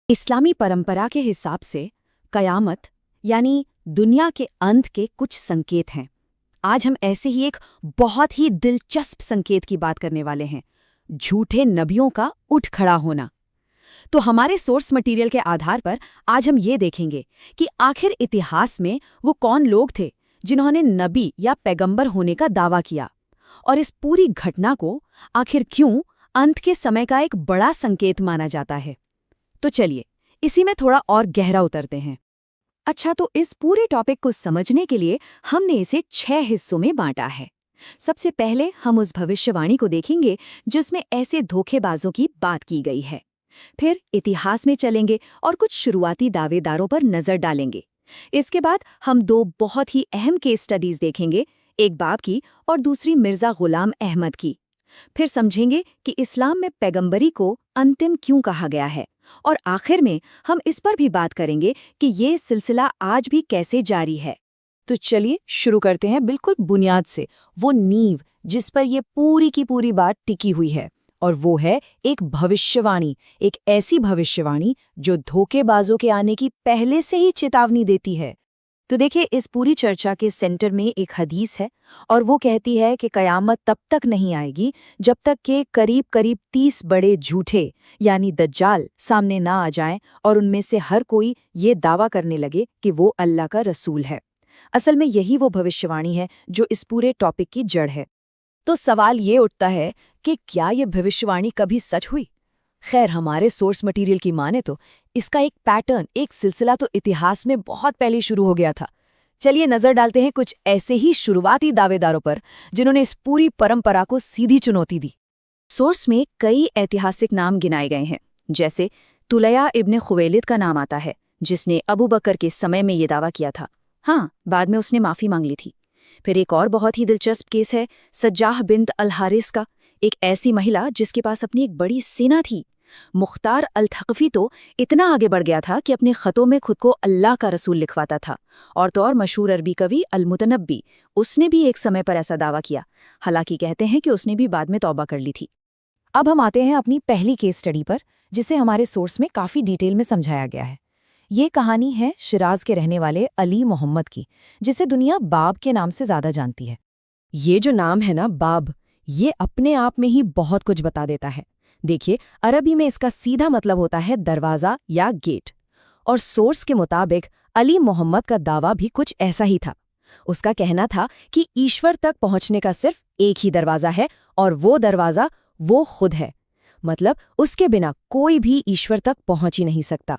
इस्लामी परंपरा के हिसाब से कयामत यानी दुनिया के अंत के कुछ संकेत हैं। आज हम ऐसे ही एक बहुत ही दिलचस्प संकेत की बात करने वाले हैं, झूठे नबियों का उठ खड़ा होना। तो हमारे सोर्स मटेरियल के आधार पर आज हम ये देखेंगे कि आखिर इतिहास में वो कौन लोग थे जिन्होंने नबी या पैगंबर होने का दावा किया, और इस पूरी घटना को आखिर क्यों अंत के समय का एक बड़ा संकेत माना जाता है। तो चलिए इसी में थोड़ा और गहरा उतरते हैं। अच्छा, तो इस पूरे टॉपिक को समझने के लिए हमने इसे 6 हिस्सों में बांटा है। सबसे पहले हम उस भविष्यवाणी को देखेंगे जिसमें ऐसे धोखेबाजों की बात की गई है। फिर इतिहास में चलेंगे और कुछ शुरुआती दावेदारों पर नजर डालेंगे। इसके बाद हम 2 बहुत ही अहम केस स्टडीज देखेंगे, एक बाब की और दूसरी मिर्जा गुलाम अहमद की। फिर समझेंगे कि इस्लाम में पैगंबरी को अंतिम क्यों कहा गया है, और आखिर में हम इस पर भी बात करेंगे कि ये सिलसिला आज भी कैसे जारी है। तो चलिए शुरू करते हैं बिल्कुल बुनियाद से, वो नींव जिस पर ये पूरी की पूरी बात टिकी हुई है, और वो है एक भविष्यवाणी, एक ऐसी भविष्यवाणी जो धोखेबाजों के आने की पहले से ही चेतावनी देती है। तो देखिए, इस पूरी चर्चा के सेंटर में एक हदीस है, और वो कहती है कि कयामत तब तक नहीं आएगी जब तक कि करीब करीब 30 बड़े झूठे यानी दज्जाल सामने ना आ जाएं और उनमें से हर कोई ये दावा करने लगे कि वो अल्लाह का रसूल है। असल में यही वो भविष्यवाणी है जो इस पूरे टॉपिक की जड़ है। तो सवाल ये उठता है कि क्या ये भविष्यवाणी कभी सच हुई? खैर, हमारे सोर्स मटेरियल की माने तो इसका एक पैटर्न, एक सिलसिला तो इतिहास में बहुत पहले शुरू हो गया था। चलिए नजर डालते हैं कुछ ऐसे ही शुरुआती दावेदारों पर जिन्होंने इस पूरी परंपरा को सीधी चुनौती दी। सोर्स में कई ऐतिहासिक नाम गिनाए गए हैं, जैसे तुलैया इब्ने खुवैलिद का नाम आता है, जिसने अबू बकर के समय में ये दावा किया था। हाँ, बाद में उसने माफी मांग ली थी। फिर एक और बहुत ही दिलचस्प केस है सज्जाह बिन्त अल हारिस का, एक ऐसी महिला जिसके पास अपनी एक बड़ी सेना थी। मुख्तार अल थकफी तो इतना आगे बढ़ गया था कि अपने खतों में खुद को अल्लाह का रसूल लिखवाता था। और तो और मशहूर अरबी कवि अल मुतनब्बी, उसने भी एक समय पर ऐसा दावा किया, हालांकि कहते हैं कि उसने भी बाद में तौबा कर ली थी। अब हम आते हैं अपनी पहली केस स्टडी पर, जिसे हमारे सोर्स में काफ़ी डिटेल में समझाया गया है। ये कहानी है शिराज के रहने वाले अली मोहम्मद की, जिसे दुनिया बाब के नाम से ज़्यादा जानती है। ये जो नाम है ना, बाब, ये अपने आप में ही बहुत कुछ बता देता है। देखिए, अरबी में इसका सीधा मतलब होता है दरवाज़ा या गेट, और सोर्स के मुताबिक अली मोहम्मद का दावा भी कुछ ऐसा ही था। उसका कहना था कि ईश्वर तक पहुंचने का सिर्फ एक ही दरवाज़ा है, और वो दरवाज़ा वो खुद है। मतलब उसके बिना कोई भी ईश्वर तक पहुंच ही नहीं सकता।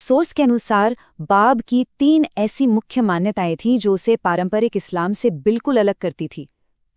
सोर्स के अनुसार बाब की 3 ऐसी मुख्य मान्यताएं थीं जो उसे पारंपरिक इस्लाम से बिल्कुल अलग करती थी।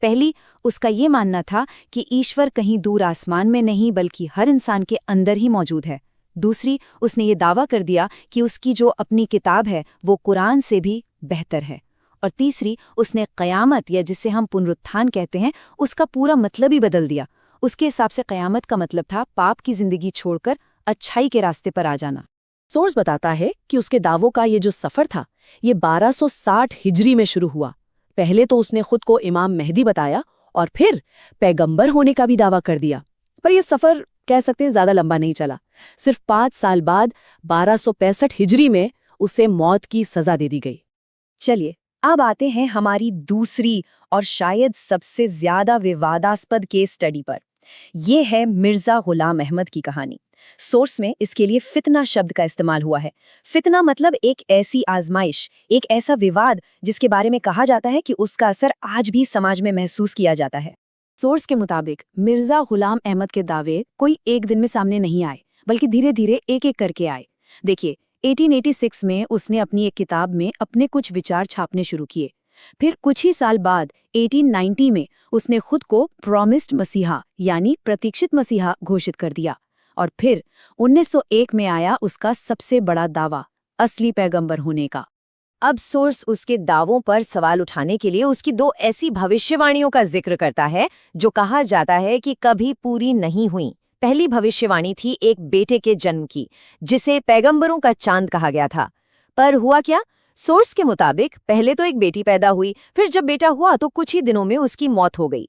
पहली, उसका ये मानना था कि ईश्वर कहीं दूर आसमान में नहीं बल्कि हर इंसान के अंदर ही मौजूद है। दूसरी, उसने ये दावा कर दिया कि उसकी जो अपनी किताब है वो कुरान से भी बेहतर है। और तीसरी, उसने क़यामत, या जिसे हम पुनरुत्थान कहते हैं, उसका पूरा मतलब ही बदल दिया। उसके हिसाब से क़यामत का मतलब था पाप की जिंदगी छोड़कर अच्छाई के रास्ते पर आ जाना। सोर्स बताता है कि उसके दावों का ये जो सफ़र था, ये 1260 हिजरी में शुरू हुआ। पहले तो उसने खुद को इमाम मेहदी बताया और फिर पैगंबर होने का भी दावा कर दिया। पर यह सफ़र कह सकते हैं ज़्यादा लंबा नहीं चला। सिर्फ 5 साल बाद 1265 हिजरी में उसे मौत की सज़ा दे दी गई। चलिए अब आते हैं हमारी दूसरी और शायद सबसे ज़्यादा विवादास्पद केस स्टडी पर। यह है मिर्ज़ा गुलाम अहमद की कहानी। सोर्स में इसके लिए फितना शब्द का इस्तेमाल हुआ है। फितना मतलब एक ऐसी आजमाइश, एक ऐसा विवाद जिसके बारे में कहा जाता है कि उसका असर आज भी समाज में महसूस किया जाता है। सोर्स के मुताबिक मिर्जा गुलाम अहमद के दावे कोई एक दिन में सामने नहीं आए, बल्कि धीरे धीरे एक एक करके आए। देखिए, 1886 में उसने अपनी एक किताब में अपने कुछ विचार छापने शुरू किए। फिर कुछ ही साल बाद 1890 में उसने खुद को प्रॉमिस्ड मसीहा यानी प्रतीक्षित मसीहा घोषित कर दिया। और फिर 1901 में आया उसका सबसे बड़ा दावा, असली पैगंबर होने का। अब सोर्स उसके दावों पर सवाल उठाने के लिए उसकी 2 ऐसी भविष्यवाणियों का जिक्र करता है जो कहा जाता है कि कभी पूरी नहीं हुई। पहली भविष्यवाणी थी एक बेटे के जन्म की, जिसे पैगंबरों का चांद कहा गया था। पर हुआ क्या? सोर्स के मुताबिक पहले तो एक बेटी पैदा हुई, फिर जब बेटा हुआ तो कुछ ही दिनों में उसकी मौत हो गई।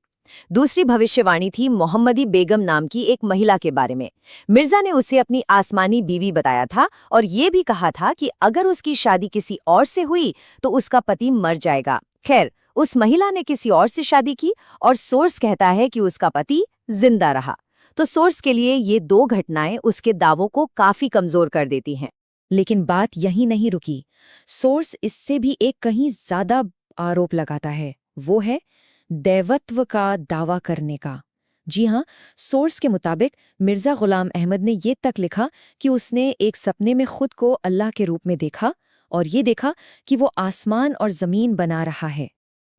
दूसरी भविष्यवाणी थी मोहम्मदी बेगम नाम की एक महिला के बारे में। मिर्जा ने उसे अपनी आसमानी बीवी बताया था और ये भी कहा था कि अगर उसकी शादी किसी और से हुई तो उसका पति मर जाएगा। खैर, उस महिला ने किसी और से शादी की और सोर्स कहता है कि उसका पति जिंदा रहा। तो सोर्स के लिए ये दो घटनाएं उसके दावों को काफी कमजोर कर देती हैं। लेकिन बात यही नहीं रुकी। सोर्स इससे भी एक कहीं ज्यादा आरोप लगाता है, वो है दैवत्व का दावा करने का। जी हाँ, सोर्स के मुताबिक मिर्जा गुलाम अहमद ने ये तक लिखा कि उसने एक सपने में खुद को अल्लाह के रूप में देखा और ये देखा कि वो आसमान और जमीन बना रहा है।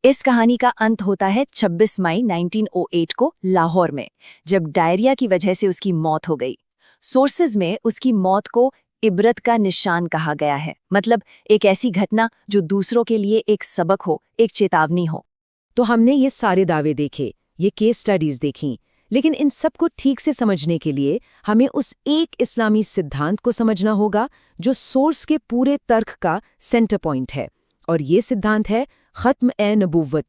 इस कहानी का अंत होता है 26 मई 1908 को लाहौर में, जब डायरिया की वजह से उसकी मौत हो गई। सोर्सेज में उसकी मौत को इबरत का निशान कहा गया है, मतलब एक ऐसी घटना जो दूसरों के लिए एक सबक हो, एक चेतावनी हो। तो हमने ये सारे दावे देखे, ये केस स्टडीज देखी, लेकिन इन सब को ठीक से समझने के लिए हमें उस एक इस्लामी सिद्धांत को समझना होगा जो सोर्स के पूरे तर्क का सेंटर पॉइंट है। और ये सिद्धांत है खत्म-ए-नबूवत,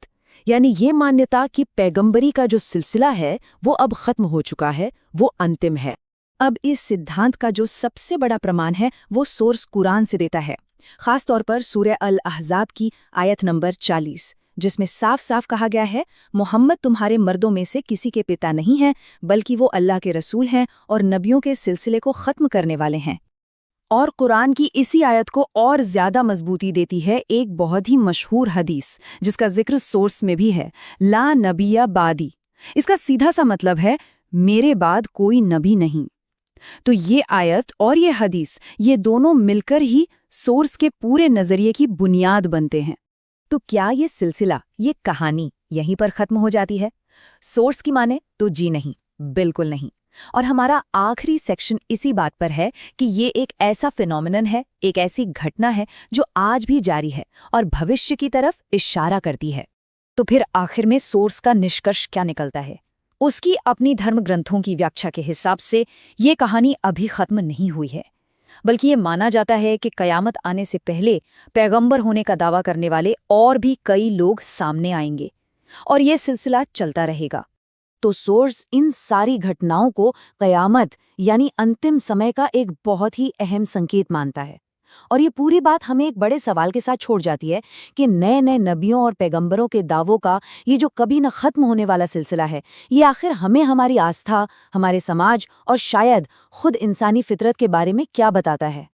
यानी ये मान्यता कि पैगंबरी का जो सिलसिला है वो अब खत्म हो चुका है, वो अंतिम है। अब इस सिद्धांत का जो सबसे बड़ा प्रमाण है वो सोर्स कुरान से देता है, खास तौर पर सूरह अल अहज़ाब की आयत नंबर 40, जिसमें साफ साफ कहा गया है, मोहम्मद तुम्हारे मर्दों में से किसी के पिता नहीं हैं, बल्कि वो अल्लाह के रसूल हैं और नबियों के सिलसिले को ख़त्म करने वाले हैं। और कुरान की इसी आयत को और ज़्यादा मजबूती देती है एक बहुत ही मशहूर हदीस, जिसका जिक्र सोर्स में भी है, ला नबिया बादी। इसका सीधा सा मतलब है, मेरे बाद कोई नबी नहीं। तो ये आयत और ये हदीस, ये दोनों मिलकर ही सोर्स के पूरे नज़रिए की बुनियाद बनते हैं। तो क्या ये सिलसिला, ये कहानी यहीं पर खत्म हो जाती है? सोर्स की माने तो जी नहीं, बिल्कुल नहीं। और हमारा आखिरी सेक्शन इसी बात पर है कि ये एक ऐसा फिनोमिनन है, एक ऐसी घटना है जो आज भी जारी है और भविष्य की तरफ इशारा करती है। तो फिर आखिर में सोर्स का निष्कर्ष क्या निकलता है? उसकी अपनी धर्म ग्रंथों की व्याख्या के हिसाब से ये कहानी अभी खत्म नहीं हुई है, बल्कि ये माना जाता है कि कयामत आने से पहले पैगंबर होने का दावा करने वाले और भी कई लोग सामने आएंगे और ये सिलसिला चलता रहेगा। तो सोर्स इन सारी घटनाओं को कयामत यानी अंतिम समय का एक बहुत ही अहम संकेत मानता है। और ये पूरी बात हमें एक बड़े सवाल के साथ छोड़ जाती है कि नए नए नबियों और पैगंबरों के दावों का ये जो कभी न खत्म होने वाला सिलसिला है, ये आखिर हमें हमारी आस्था, हमारे समाज और शायद खुद इंसानी फितरत के बारे में क्या बताता है।